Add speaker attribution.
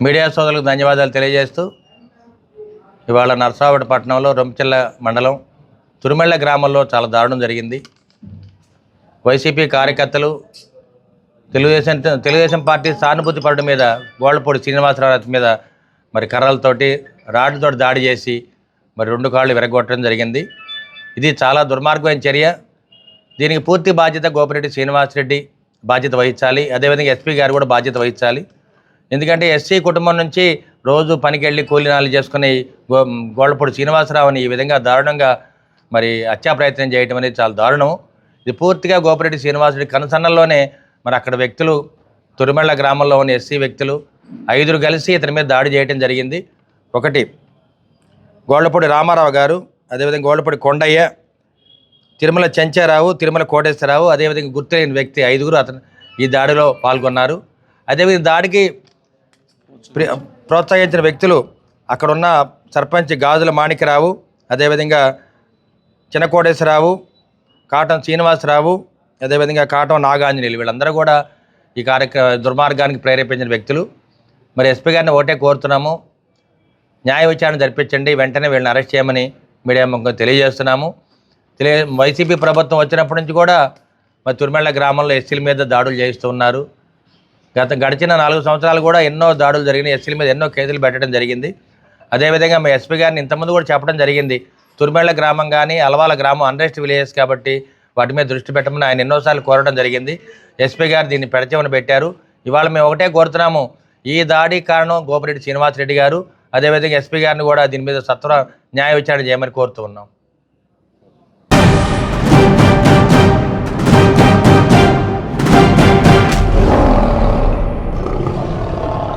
Speaker 1: Media సోదరులకు ధన్యవాదాలు తెలియజేస్తూ ఇవాళ నరసరావుపేట పట్టణంలో రొంపిచెర్ల మండలం తురుమెళ్ల గ్రామంలో చాలా దారుణం జరిగింది. వైసీపీ కార్యకర్తలు తెలుగుదేశం పార్టీ సానుభూతి పరుడు మీద గోళ్లపూడి శ్రీనివాసరావు మీద మరి కర్రలతోటి రాడ్లతో దాడి చేసి మరి 2 కాళ్ళు విరగొట్టడం జరిగింది. ఇది చాలా దుర్మార్గమైన చర్య. దీనికి పూర్తి బాధ్యత గోపిరెడ్డి శ్రీనివాసరెడ్డి బాధ్యత వహించాలి. అదేవిధంగా ఎస్పీ గారు కూడా బాధ్యత వహించాలి. ఎందుకంటే ఎస్సీ కుటుంబం నుంచి రోజు పనికి వెళ్ళి కూలీనాలు చేసుకుని గోళ్లపూడి శ్రీనివాసరావుని ఈ విధంగా దారుణంగా మరి హత్యా ప్రయత్నం చేయడం అనేది చాలా దారుణం. ఇది పూర్తిగా గోపిరెడ్డి శ్రీనివాసరెడ్డి కనుసన్నల్లోనే మరి అక్కడ వ్యక్తులు తురుమెళ్ల గ్రామంలో ఉన్న ఎస్సీ వ్యక్తులు 5 కలిసి ఇతని మీద దాడి చేయడం జరిగింది. ఒకటి గోళ్లపూడి రామారావు గారు, అదేవిధంగా గోళ్లపూడి కొండయ్య, తిరుమల చెంచారావు, తిరుమల కోటేశ్వరరావు, అదేవిధంగా గుర్తులేని వ్యక్తి 5 అతను ఈ దాడిలో పాల్గొన్నారు. అదేవిధంగా దాడికి ప్రోత్సహించిన వ్యక్తులు అక్కడున్న సర్పంచ్ గాజుల మాణిక్యరావు, అదేవిధంగా చిన్నకోటేశ్వరరావు, కాటం శ్రీనివాసరావు, అదేవిధంగా కాటం నాగాంజనేయులు, వీళ్ళందరూ కూడా ఈ దుర్మార్గానికి ప్రేరేపించిన వ్యక్తులు. మరి ఎస్పీ గారిని ఒకటే కోరుతున్నాము, న్యాయ విచారణ జరిపించండి, వెంటనే వీళ్ళని అరెస్ట్ చేయమని మీడియా ముఖంగా తెలియజేస్తున్నాము. వైసీపీ ప్రభుత్వం వచ్చినప్పటి నుంచి కూడా మరి తురుమెళ్ల గ్రామంలో ఎస్సీల మీద దాడులు చేస్తూ ఉన్నారు. గడిచిన 4 సంవత్సరాలు కూడా ఎన్నో దాడులు జరిగినాయి. ఎస్సీల మీద ఎన్నో కేసులు పెట్టడం జరిగింది. అదేవిధంగా మా ఎస్పీ గారిని ఇంతకుముందు కూడా చెప్పడం జరిగింది, తురుమెళ్ల గ్రామం కానీ అలవాల గ్రామం అన్రెస్ట్ విలేజెస్ కాబట్టి వాటి మీద దృష్టి పెట్టమని ఆయన ఎన్నోసార్లు కోరడం జరిగింది. ఎస్పీ గారు దీన్ని పెడచెమని పెట్టారు. ఇవాళ మేము ఒకటే కోరుతున్నాము, ఈ దాడి కారణం గోపిరెడ్డి శ్రీనివాసరెడ్డి గారు. అదేవిధంగా ఎస్పీ గారిని కూడా దీని మీద సత్వర న్యాయ విచారణ చేయమని కోరుతూ ఉన్నాం.